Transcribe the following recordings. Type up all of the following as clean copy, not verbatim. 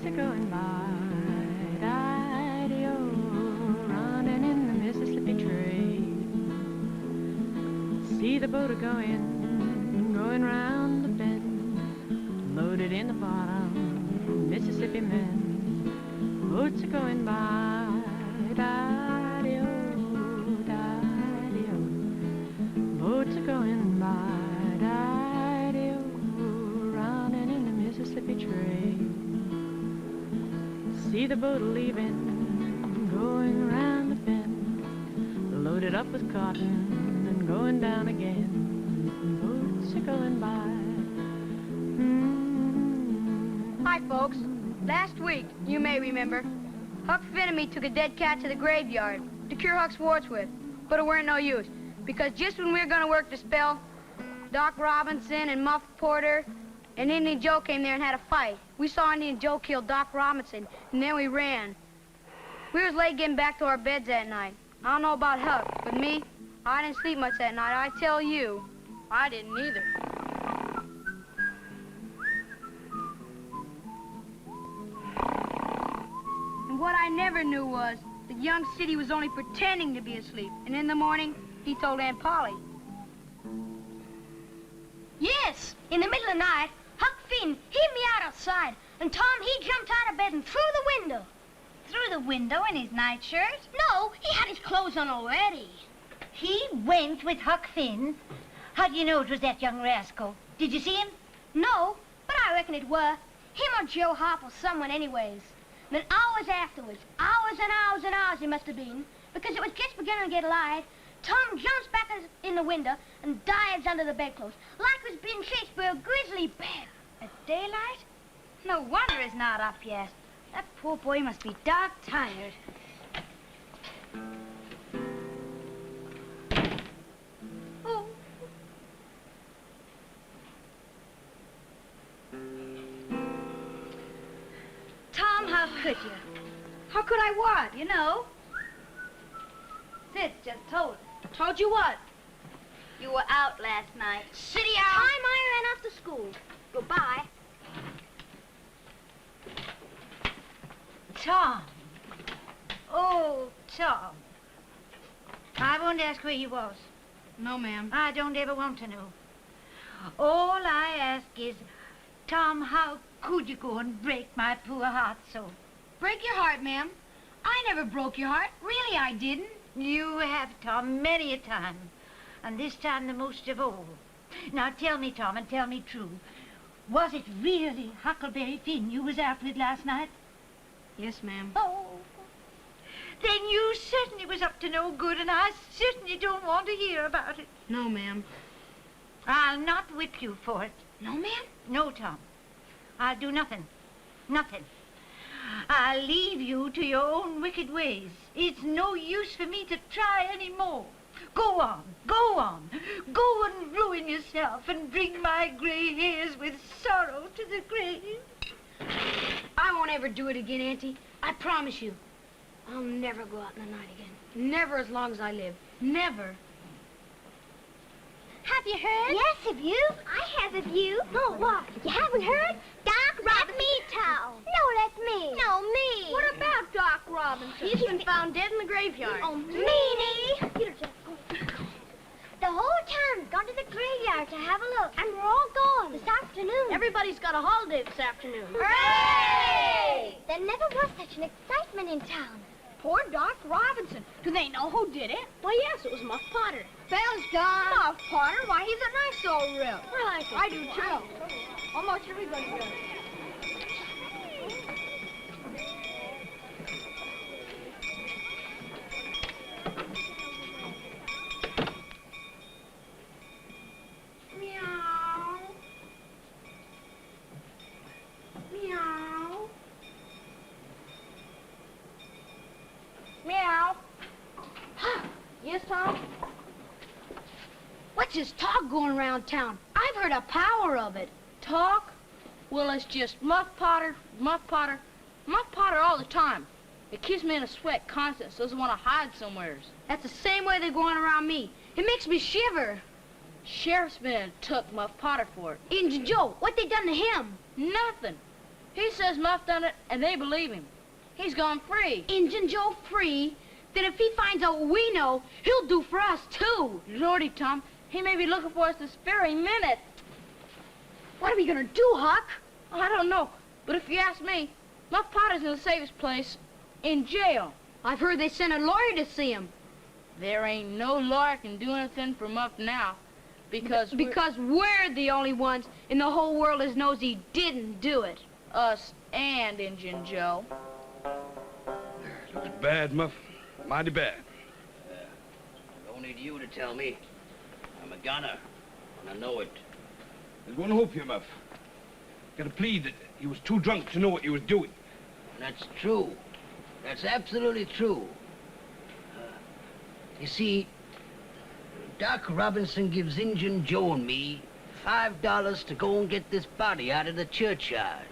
boats are going by, daddy-o, running in the Mississippi Trail. See the boat going round the bend, loaded in the bottom, Mississippi men. Boats are going by, daddy-o, daddy-o. Boats are going by, daddy-o, running in the Mississippi Trail. See the boat leaving, going around the bend, loaded up with cotton and going down again. Boats are going by. Hi, folks. Last week, you may remember, Huck, Finn, and me took a dead cat to the graveyard to cure Huck's warts with, but it weren't no use, because just when we were gonna work the spell, Doc Robinson and Muff Porter and Indian Joe came there and had a fight. We saw Indian Joe kill Doc Robinson, and then we ran. We was late getting back to our beds that night. I don't know about Huck, but me, I didn't sleep much that night. I tell you, I didn't either. And what I never knew was that young Siddy was only pretending to be asleep. And in the morning, he told Aunt Polly. Yes, in the middle of the night, Huck Finn hid me outside, and Tom, he jumped out of bed and through the window. Through the window in his nightshirt? No, he had his clothes on already. He went with Huck Finn? How do you know it was that young rascal? Did you see him? No, but I reckon it were. Him or Joe Hop or someone anyways. Then hours afterwards, hours and hours and hours he must have been, because it was just beginning to get light, Tom jumps back in the window and dives under the bedclothes, like he was being chased by a grizzly bear. At daylight? No wonder he's not up yet. That poor boy must be dark tired. Oh. Tom, how could you? How could I what? You know. Sid just told us. Told you what? You were out last night. City Time out. I ran off to school. Goodbye. Tom. Oh, Tom. I won't ask where he was. No, ma'am. I don't ever want to know. All I ask is, Tom, how could you go and break my poor heart so? Break your heart, ma'am. I never broke your heart. Really, I didn't. You have, Tom, many a time. And this time the most of all. Now tell me, Tom, and tell me true. Was it really Huckleberry Finn you was out with last night? Yes, ma'am. Oh. Then you certainly was up to no good, and I certainly don't want to hear about it. No, ma'am. I'll not whip you for it. No, ma'am? No, Tom. I'll do nothing. Nothing. I'll leave you to your own wicked ways. It's no use for me to try any more. Go on, go on. Go and ruin yourself and bring my gray hairs with sorrow to the grave. I won't ever do it again, Auntie. I promise you. I'll never go out in the night again. Never as long as I live. Never. Have you heard? Yes, have you? I have of you. No, what? You haven't heard? Doc Robinson. Let me tell. No, let me. No, me. What about Doc Robinson? He's been found dead in the graveyard. Oh, meanie. The whole town's gone to the graveyard to have a look, and we're all going this afternoon. Everybody's got a holiday this afternoon. Hooray! There never was such an excitement in town. Poor Doc Robinson. Do they know who did it? Why, yes, it was Muff Potter. Bell's gone. Muff Potter? Why, he's a nice old rip. I do, too. Almost everybody does. Meow. Meow. Meow. Yes, Tom? What's this talk going around town? I've heard a power of it. Talk? Well, it's just Muff Potter, Muff Potter, Muff Potter all the time. It keeps me in a sweat constant, so doesn't want to hide somewheres. That's the same way they're going around me. It makes me shiver. Sheriff's been and took Muff Potter for it. Injun Joe, what they done to him? Nothing. He says Muff done it, and they believe him. He's gone free. Injun Joe free? Then if he finds out what we know, he'll do for us, too. Lordy, Tom, he may be looking for us this very minute. What are we gonna do, Huck? I don't know, but if you ask me, Muff Potter's in the safest place, in jail. I've heard they sent a lawyer to see him. There ain't no lawyer can do anything for Muff now, because we're the only ones in the whole world as knows he didn't do it. Us and Injun Joe. Looks bad, Muff. Mighty bad. Don't need you to tell me. I'm a gunner, and I know it. There's one hope here, Muff. Got a plea that he was too drunk to know what he was doing. That's true. That's absolutely true. You see, Doc Robinson gives Injun Joe and me $5 to go and get this body out of the churchyard.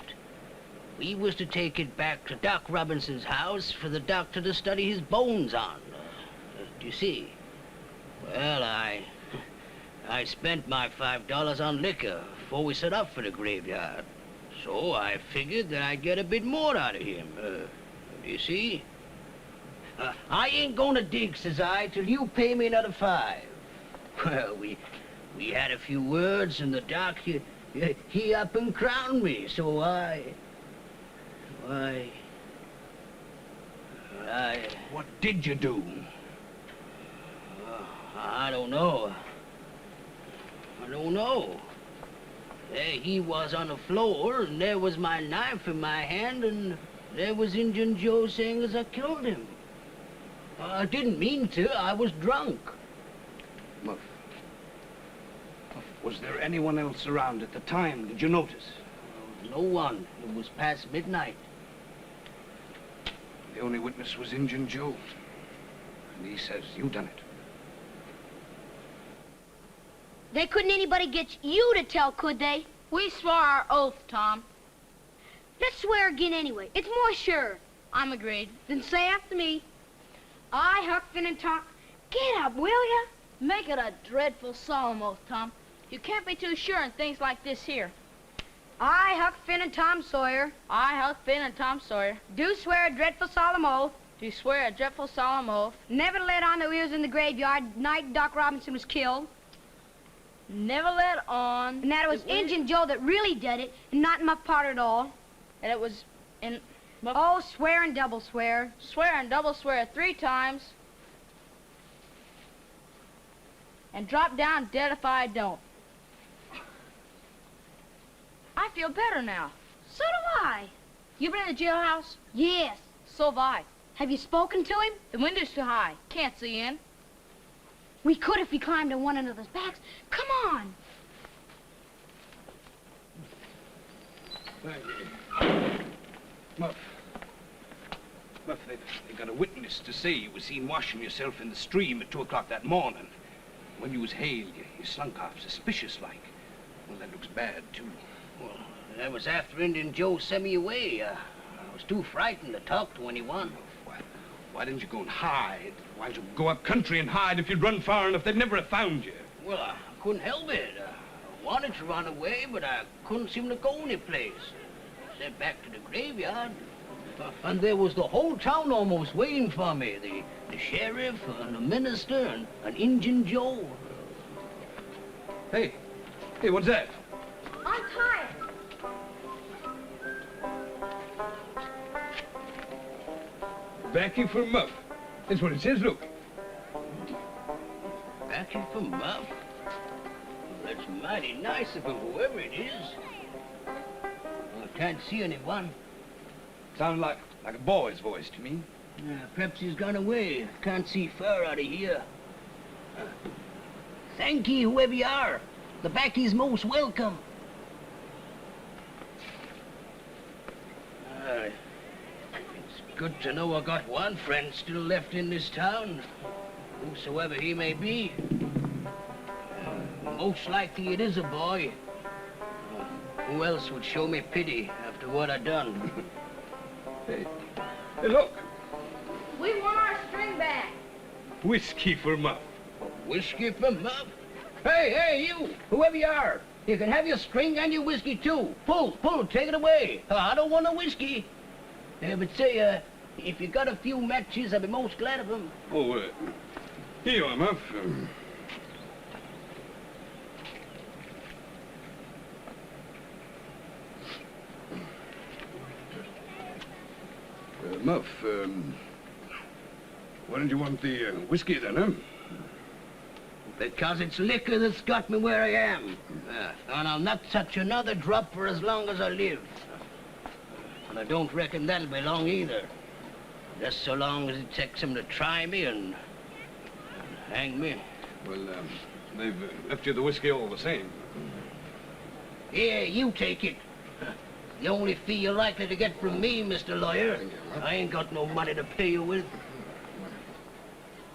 We was to take it back to Doc Robinson's house for the doctor to study his bones on. Do you see? Well, I spent my $5 on liquor before we set up for the graveyard. So I figured that I'd get a bit more out of him. Do you see? I ain't gonna dig, says I, till you pay me another $5. Well, we had a few words, and the doc, he up and crowned me, so What did you do? I don't know. There he was on the floor, and there was my knife in my hand, and there was Injun Joe saying as I killed him. I didn't mean to. I was drunk. Muff, was there anyone else around at the time? Did you notice? No one. It was past midnight. The only witness was Injun Joe. And he says you done it. They couldn't anybody get you to tell, could they? We swore our oath, Tom. Let's swear again anyway. It's more sure. I'm agreed. Then say after me. I, Huck, Finn, and Tom. Get up, will ya? Make it a dreadful solemn oath, Tom. You can't be too sure in things like this here. I, Huck, Finn, and Tom Sawyer. I, Huck, Finn, and Tom Sawyer, Do swear a dreadful solemn oath. do swear a dreadful solemn oath, Never to let on that we was in the graveyard night Doc Robinson was killed. never let on... And that it was Injun Joe that really did it, and not Muff Potter at all. And it was in... Oh, swear and double swear. Swear and double swear 3 times. And drop down dead if I don't. I feel better now. So do I. You been in the jailhouse? Yes. So have I. Have you spoken to him? The window's too high. Can't see in. We could if we climbed on one another's backs. Come on. Muff, they got a witness to say you was seen washing yourself in the stream at 2 o'clock that morning. When you was hailed, you slunk off suspicious-like. Well, that looks bad, too. Well, that was after Injun Joe sent me away. I was too frightened to talk to anyone. Why didn't you go and hide? Why didn't you go up country and hide? If you'd run far enough, they'd never have found you. Well, I couldn't help it. I wanted to run away, but I couldn't seem to go anyplace. Sent back to the graveyard. And there was the whole town almost waiting for me. The sheriff, and the minister, and Injun Joe. Hey, what's that? I'm tired. Baccy for Muff. That's what it says, look. Baccy for Muff? Well, that's mighty nice of him, whoever it is. Well, I can't see anyone. Sounds like a boy's voice to me. Perhaps he's gone away. Can't see far out of here. Thank ye, whoever you are. The Baccy's most welcome. It's good to know I got one friend still left in this town, whosoever he may be. Most likely it is a boy. Who else would show me pity after what I done? Hey, look. We want our string back. Whiskey for Muff. Whiskey for Muff? Hey, you, whoever you are. You can have your string and your whiskey, too. Pull, take it away. I don't want no whiskey. But say, if you got a few matches, I'd be most glad of them. Oh, here you are, Muff. Muff, why don't you want the whiskey then, huh? Because it's liquor that's got me where I am. And I'll not touch another drop for as long as I live. And I don't reckon that'll be long either. Just so long as it takes them to try me and hang me. Well, they've left you the whiskey all the same. Here, you take it. The only fee you're likely to get from me, Mr. Lawyer. I ain't got no money to pay you with.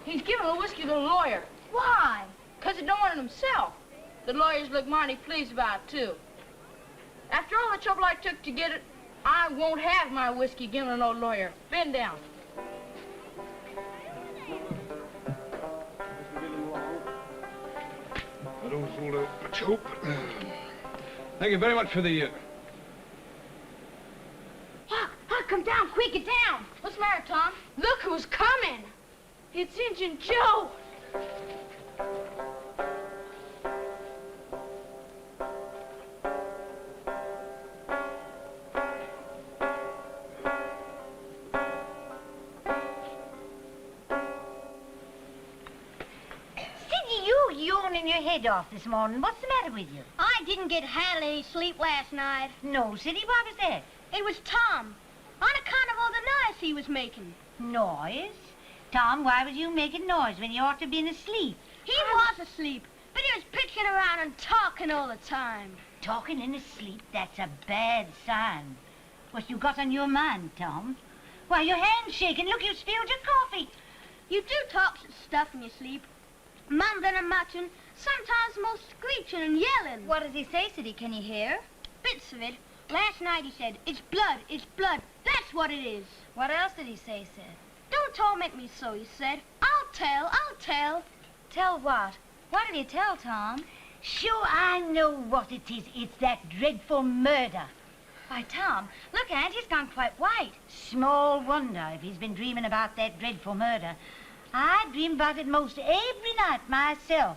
He's giving the whiskey to the lawyer. Why? Because he don't want it himself. The lawyers look mighty pleased about it, too. After all the trouble I took to get it, I won't have my whiskey given to no lawyer. Bend down. I don't hold out much hope. Thank you very much for the... Huck, come down, quick, get down. What's the matter, Tom? Look who's coming. It's Injun Joe. Yawning your head off this morning. What's the matter with you? I didn't get hardly any sleep last night. No, Sidney, what was that? It was Tom, on account of all the noise he was making. Noise? Tom, why was you making noise when you ought to have been asleep? He was asleep, but he was pitching around and talking all the time. Talking in his sleep, that's a bad sign. What you got on your mind, Tom? Why, your hand's shaking. Look, you spilled your coffee. You do talk stuff in your sleep. Mumbling and muttering, sometimes most screeching and yelling. What does he say, Sidney? Can you hear? Bits of it. Last night he said, it's blood, that's what it is. What else did he say, Sid? Don't torment me so, he said. I'll tell. Tell what? What did he tell, Tom? Sure, I know what it is. It's that dreadful murder. Why, Tom, look, Aunt, he's gone quite white. Small wonder if he's been dreaming about that dreadful murder. I dream about it most every night myself.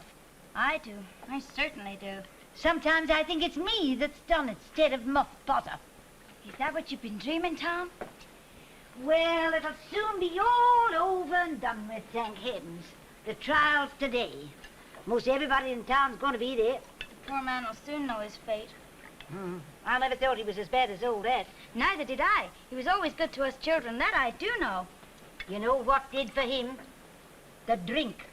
I do. I certainly do. Sometimes I think it's me that's done it instead of Muff Potter. Is that what you've been dreaming, Tom? Well, it'll soon be all over and done with, thank heavens. The trial's today. Most everybody in town's going to be there. The poor man will soon know his fate. I never thought he was as bad as old Ed. Neither did I. He was always good to us children. That I do know. You know what did for him? The drink.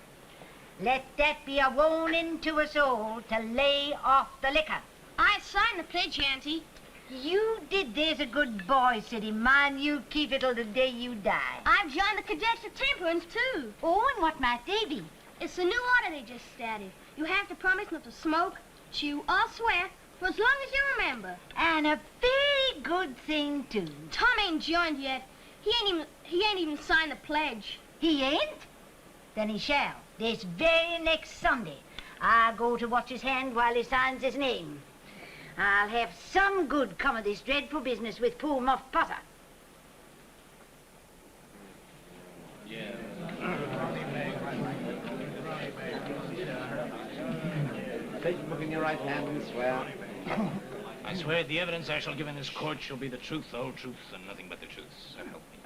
Let that be a warning to us all to lay off the liquor. I signed the pledge, Auntie. You did. There's a good boy, Sidney. Mind you keep it till the day you die. I've joined the Cadets of Temperance, too. Oh, and what might they be? It's a new order they just started. You have to promise not to smoke, chew, or swear for as long as you remember. And a very good thing, too. Tom ain't joined yet. He ain't even signed the pledge. He ain't? Then he shall. This very next Sunday. I'll go to watch his hand while he signs his name. I'll have some good come of this dreadful business with poor Muff Potter. Yeah. Take the book in your right hand and swear. I swear the evidence I shall give in this court shall be the truth, the whole truth, and nothing but the truth. So help me.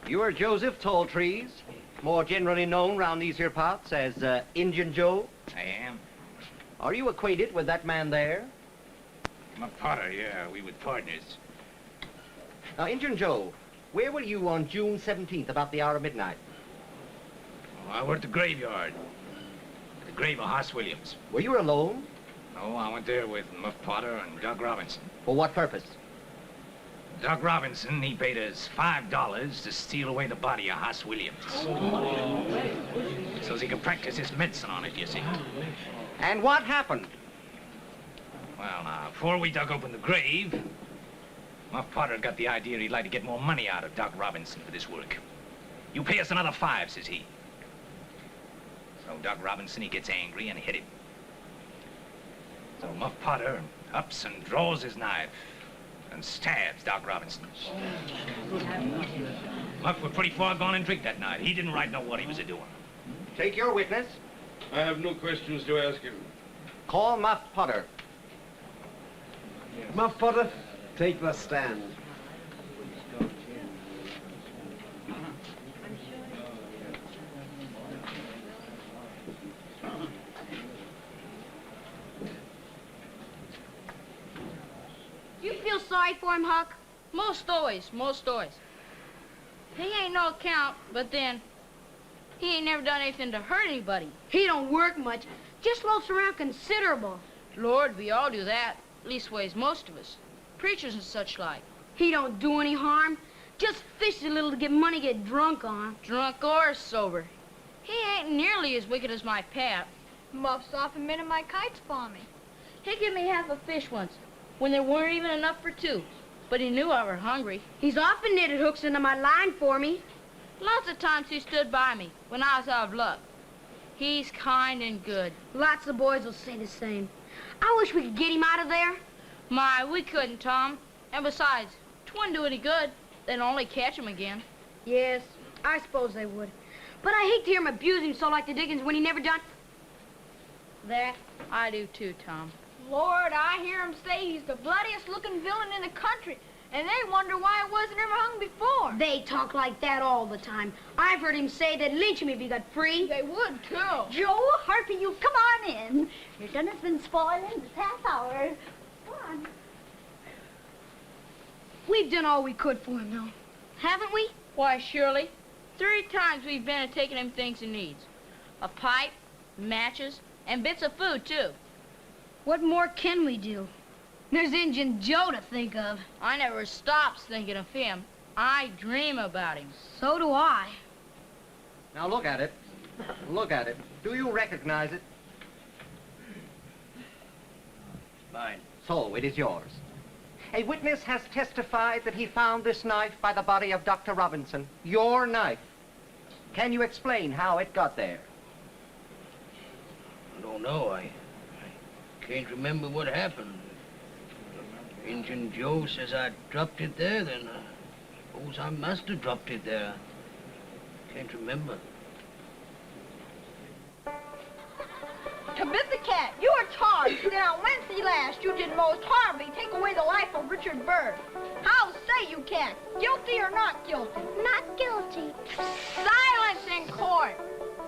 You are Joseph Talltrees, more generally known round these here parts as Injun Joe. I am. Are you acquainted with that man there? Muff Potter, yeah, we were partners. Now, Injun Joe, where were you on June 17th, about the hour of midnight? Oh, I worked the graveyard. At the grave of Hoss Williams. Were you alone? No, I went there with Muff Potter and Doc Robinson. For what purpose? Doc Robinson, he paid us $5 to steal away the body of Hoss Williams. So he could practice his medicine on it, you see. And what happened? Well, now, before we dug open the grave, Muff Potter got the idea he'd like to get more money out of Doc Robinson for this work. You pay us another $5, says he. So Doc Robinson, he gets angry and hit him. So Muff Potter ups and draws his knife and stabs Doc Robinson. Muff was pretty far gone in drink that night. He didn't right know what he was a-doing. Take your witness. I have no questions to ask him. Call Muff Potter. Muff Potter, take the stand. You feel sorry for him, Huck? Most always. He ain't no account, but then he ain't never done anything to hurt anybody. He don't work much, just loafs around considerable. Lord, we all do that. Leastways, most of us. Preachers and such like. He don't do any harm, just fishes a little to get money to get drunk on. Drunk or sober. He ain't nearly as wicked as my pap. Muff's often minted my kites for me. He gave me half a fish once, when there weren't even enough for two. But he knew I were hungry. He's often knitted hooks into my line for me. Lots of times he stood by me when I was out of luck. He's kind and good. Lots of boys will say the same. I wish we could get him out of there. My, we couldn't, Tom. And besides, 'twouldn't do any good. They'd only catch him again. Yes, I suppose they would. But I hate to hear him abuse him so like the Dickens when he never done... That I do too, Tom. Lord, I hear him say he's the bloodiest looking villain in the country, and they wonder why it wasn't ever hung before. They talk like that all the time. I've heard him say they'd lynch him if he got free. They would, too. Joe, Harpy, you come on in. Your dinner's been spoiling this half hour. Come on. We've done all we could for him, though. Haven't we? Why, surely. 3 times we've been and taken him things he needs. A pipe, matches, and bits of food, too. What more can we do? There's Injun Joe to think of. I never stops thinking of him. I dream about him. So do I. Now look at it. Look at it. Do you recognize it? Mine. So it is yours. A witness has testified that he found this knife by the body of Dr. Robinson. Your knife. Can you explain how it got there? I don't know. I can't remember what happened. Injun Joe says I dropped it there, then I suppose I must have dropped it there. Can't remember. Tabitha Cat, you are charged that on Wednesday last you did most horribly take away the life of Richard Byrd. How say you, Cat? Guilty or not guilty? Not guilty. Silence in court.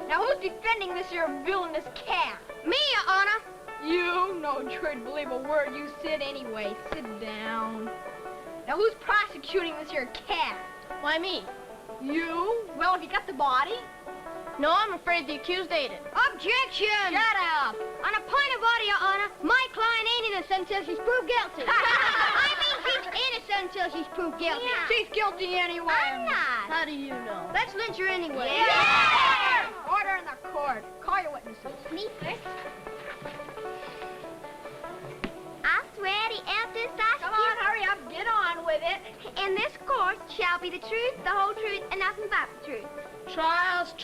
Now who's defending this here villainous cat? Me, Your Honor. You no sure to believe a word you said anyway. Sit down. Now who's prosecuting this here cat? Why me? You? Well, have you got the body? No, I'm afraid the accused ate it. Objection! Shut up. On a point of order, Your Honor, my client ain't innocent until she's proved guilty. I mean, she's innocent until she's proved guilty. Yeah. She's guilty anyway. I'm not. How do you know? Let's lynch her anyway. Yeah! Order in the court. Call your witnesses. Me first. I swear the evidence I Come on, hurry up. Get on with it. in this court shall be the truth, the whole truth, and nothing but the truth. Trials.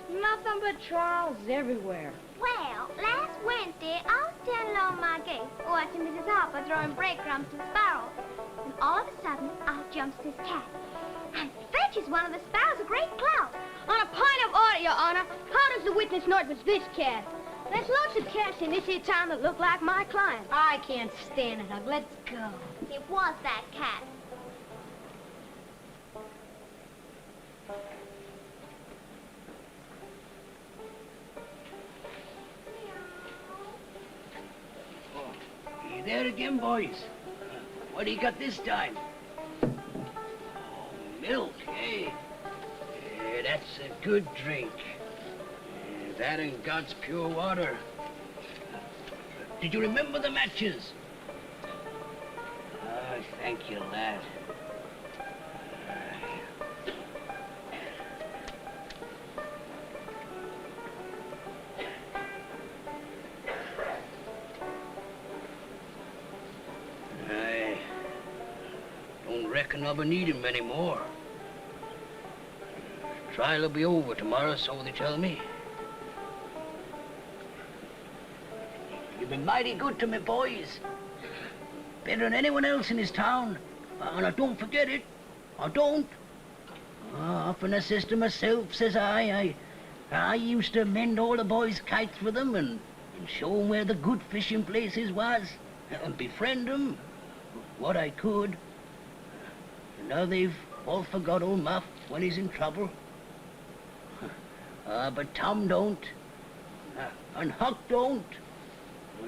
Nothing but trials everywhere. Well, last Wednesday, I was standing on my gate watching Mrs. Harper throwing breadcrumbs to the sparrows. And all of a sudden, out jumps this cat and fetches one of the sparrows a great clout. On a point of order, Your Honor, how does the witness know it was this cat? There's lots of cats in this here town that look like my client. I can't stand it, Huck. Let's go. It was that cat. You there again, boys? What do you got this time? Oh, milk, eh? Yeah, that's a good drink. That and God's pure water. Did you remember the matches? Oh, thank you, lad. I don't reckon I'll be needing them anymore. Trial will be over tomorrow, so they tell me. You've been mighty good to me, boys. Better than anyone else in this town. And I don't forget it. I don't. Often I says to myself, says I used to mend all the boys' kites for them and show them where the good fishing places was and befriend them what I could. And now they've all forgot old Muff when he's in trouble. But Tom don't. And Huck don't.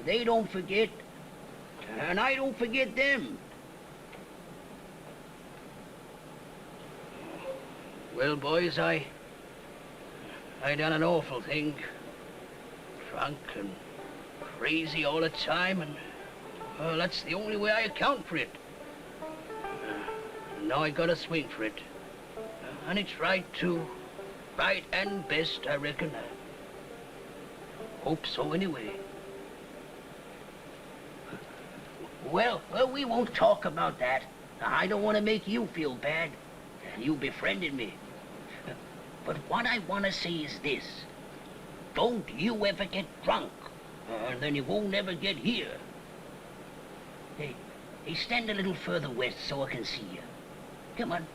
They don't forget. And I don't forget them. Well, boys, I done an awful thing. Drunk and crazy all the time, and well, that's the only way I account for it. Now I gotta swing for it. And it's right, too. Right and best, I reckon. Hope so, anyway. Well, we won't talk about that. I don't want to make you feel bad. You befriended me. But what I want to say is this. Don't you ever get drunk, and then you won't ever get here. Hey, stand a little further west so I can see you. Come on.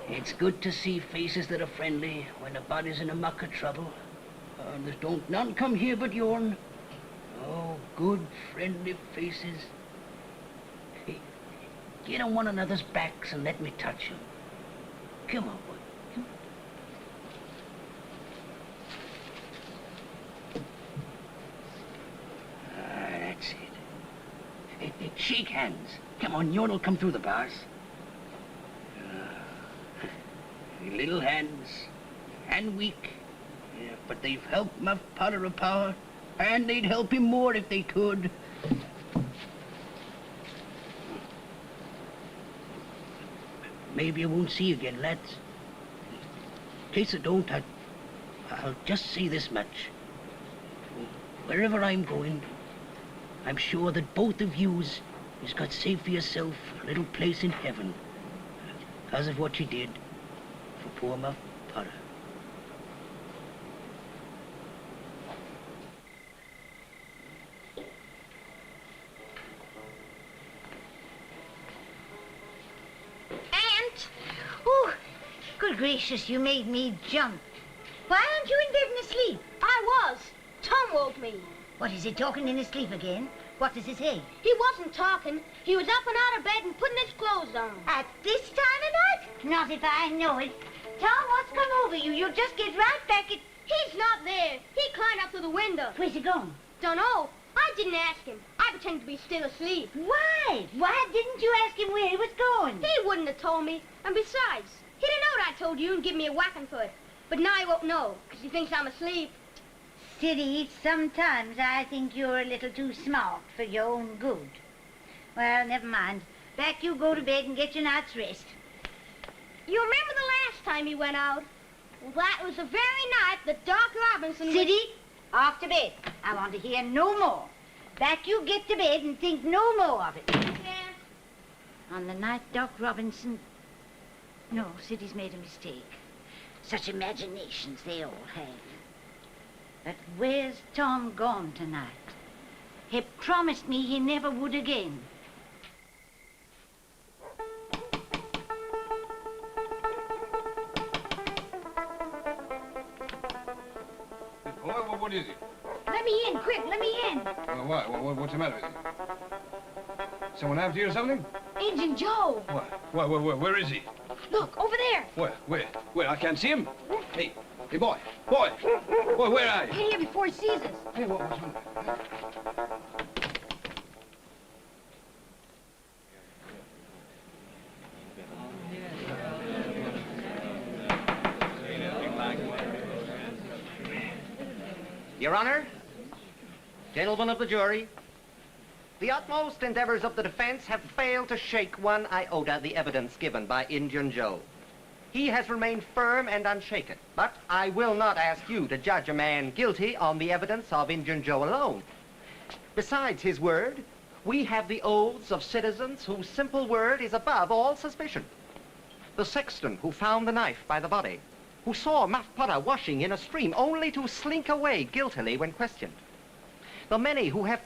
It's good to see faces that are friendly when a body's in a muck of trouble. There don't none come here but yourn. Oh, good, friendly faces. Hey, get on one another's backs and let me touch you. Come on, boy. Come on. That's it. Hey, shake hands. Come on, yourn will come through the bars. Little hands, and weak. Yeah, but they've helped Muff Potter of Power, and they'd help him more if they could. Maybe I won't see you again, lads. In case I don't, I'll just say this much. Wherever I'm going, I'm sure that both of yous has got saved for yourself a little place in heaven because of what you did for poor Muff Potter. Good gracious, you made me jump. Why aren't you in bed and asleep? I was. Tom woke me. What, is he talking in his sleep again? What does he say? He wasn't talking. He was up and out of bed and putting his clothes on. At this time of night? Not if I know it. Tom, what's come over you? You'll just get right back at... He's not there. He climbed up through the window. Where's he gone? Dunno. I didn't ask him. I pretended to be still asleep. Why? Why didn't you ask him where he was going? He wouldn't have told me. And besides, he didn't know what I told you and give me a whacking for it. But now he won't know, because he thinks I'm asleep. Siddy, sometimes I think you're a little too smart for your own good. Well, never mind. Back you go to bed and get your night's rest. You remember the last time he went out? Well, that was the very night that Doc Robinson... Siddy, off to bed. I want to hear no more. Back you get to bed and think no more of it. Yeah. On the night Doc Robinson... No, Siddy's made a mistake. Such imaginations they all have. But where's Tom gone tonight? He promised me he never would again. What is it? Let me in, quick, let me in. Why? What's the matter with you? Someone after you or something? Agent Joe. What? Where is he? Look, over there. Where? I can't see him. Hey, boy, where are you? Get here before he sees us. Hey, what's wrong? Your Honor, gentlemen of the jury, the utmost endeavors of the defense have failed to shake one iota the evidence given by Injun Joe. He has remained firm and unshaken, but I will not ask you to judge a man guilty on the evidence of Injun Joe alone. Besides his word, we have the oaths of citizens whose simple word is above all suspicion. The sexton who found the knife by the body, who saw Muff Potter washing in a stream only to slink away guiltily when questioned. The many who have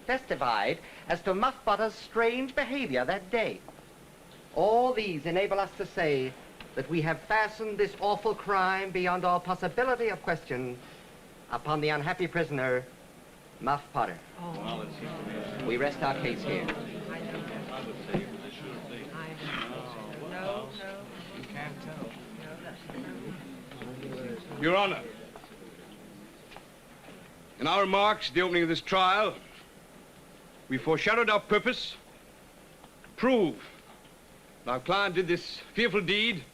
testified as to Muff Potter's strange behavior that day. All these enable us to say that we have fastened this awful crime beyond all possibility of question upon the unhappy prisoner, Muff Potter. Oh. We rest our case here. Your Honor, in our remarks at the opening of this trial, we foreshadowed our purpose to prove that our client did this fearful deed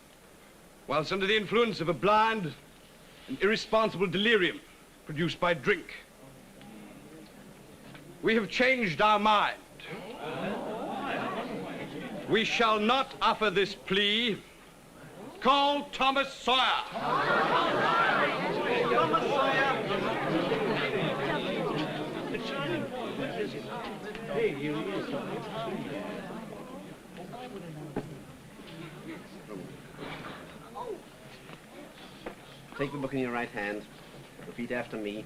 whilst under the influence of a blind and irresponsible delirium produced by drink. We have changed our mind. We shall not offer this plea. Call Thomas Sawyer. Thomas Sawyer. Hey, here he is. Take the book in your right hand. Repeat after me.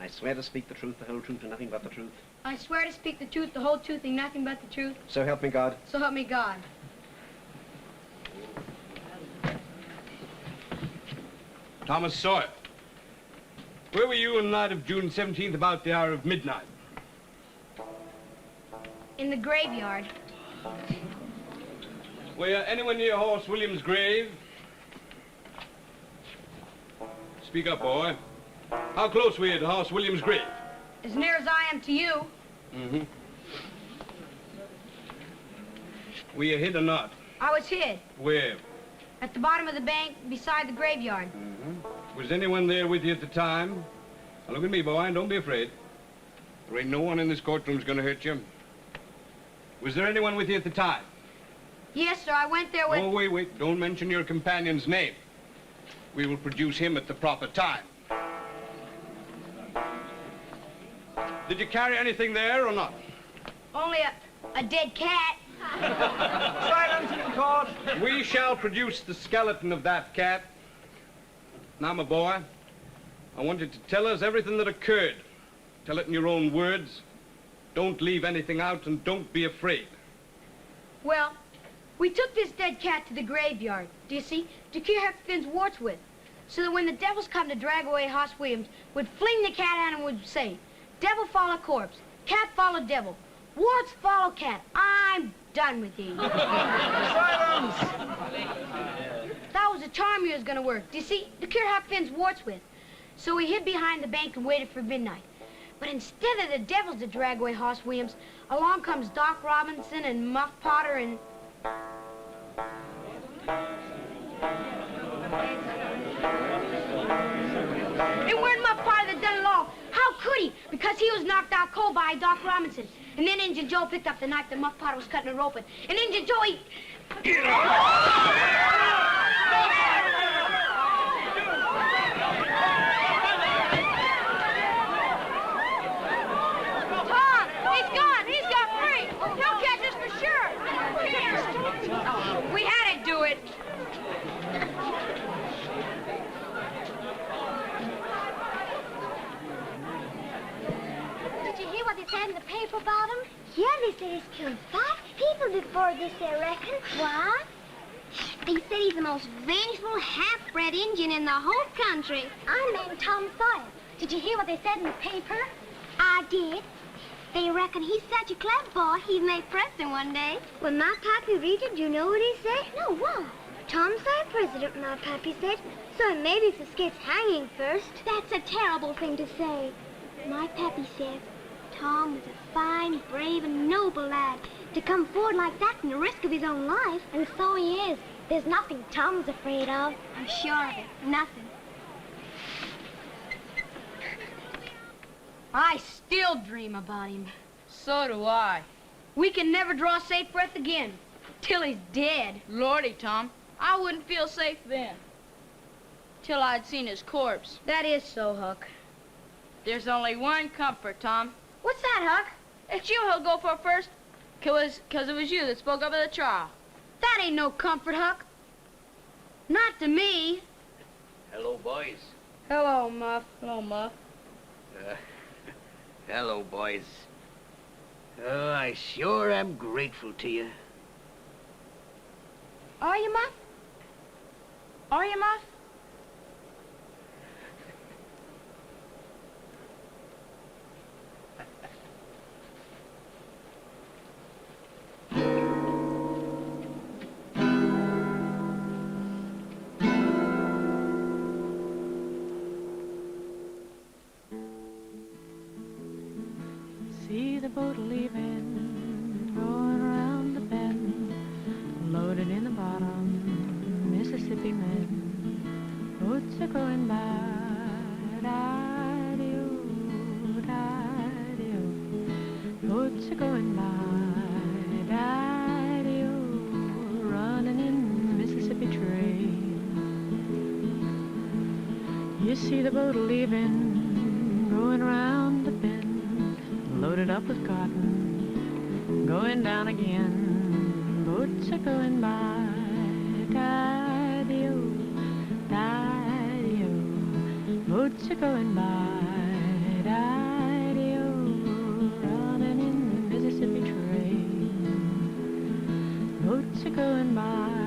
I swear to speak the truth, the whole truth, and nothing but the truth. I swear to speak the truth, the whole truth, and nothing but the truth. So help me God. So help me God. Thomas Sawyer, where were you on the night of June 17th about the hour of midnight? In the graveyard. Were you anywhere near Horse Williams' grave? Speak up, boy. How close were you to Horse Williams' grave? As near as I am to you. Mm-hmm. Were you hid or not? I was hid. Where? At the bottom of the bank, beside the graveyard. Mm-hmm. Was anyone there with you at the time? Now look at me, boy, and don't be afraid. There ain't no one in this courtroom's gonna hurt you. Was there anyone with you at the time? Yes, sir, I went there with... Oh, wait. Don't mention your companion's name. We will produce him at the proper time. Did you carry anything there or not? Only a dead cat. Silence in court. We shall produce the skeleton of that cat. Now, my boy, I want you to tell us everything that occurred. Tell it in your own words. Don't leave anything out, and don't be afraid. Well, we took this dead cat to the graveyard, do you see, to cure Huck Finn's warts with, so that when the devils come to drag away Hoss Williams, we'd fling the cat at him and would say, devil follow corpse, cat follow devil, warts follow cat. I'm done with you. Silence! That was a charm he was gonna work, do you see, to cure Huck Finn's warts with. So we hid behind the bank and waited for midnight. But instead of the devils to drag away Hoss Williams, along comes Doc Robinson and Muff Potter and... It weren't Muff Potter that done it all. How could he? Because he was knocked out cold by Doc Robinson. And then Injun Joe picked up the knife that Muff Potter was cutting a rope with. And Injun Joe, he... Get up! We had to do it. Did you hear what they said in the paper about him? Yeah, they said he's killed 5 people before this, I reckon. What? They said he's the most vengeful half-bred Indian in the whole country. I'm named Tom Sawyer. Did you hear what they said in the paper? I did. They reckon he's such a clever boy, he's made president one day. When my pappy read it, do you know what he said? No, what? Tom Sawyer president, my pappy said. So maybe if escapes hanging first. That's a terrible thing to say. My pappy says Tom was a fine, brave, and noble lad to come forward like that in the risk of his own life. And so he is. There's nothing Tom's afraid of. I'm sure of it. Nothing. I still dream about him. So do I. We can never draw a safe breath again. Till he's dead. Lordy, Tom, I wouldn't feel safe then. Till I'd seen his corpse. That is so, Huck. There's only one comfort, Tom. What's that, Huck? It's you he'll go for first, 'cause it was you that spoke up at the trial. That ain't no comfort, Huck. Not to me. Hello, boys. Hello, Muff. Hello, Muff. Hello, boys. Oh, I sure am grateful to you. Are you, Muff? Are you, Muff? See the boat leaving, going around the bend, loaded in the bottom, Mississippi men. Boats are going by, da-dee-o, da-dee-o. Boats are going by, da-dee-o, running in Mississippi train. You see the boat leaving, going around the bend, loaded up with cotton, going down again. Boats are going by, da-dee-o, da-dee-o. Boats are going by, da-dee-o, running in the Mississippi train. Boats are going by,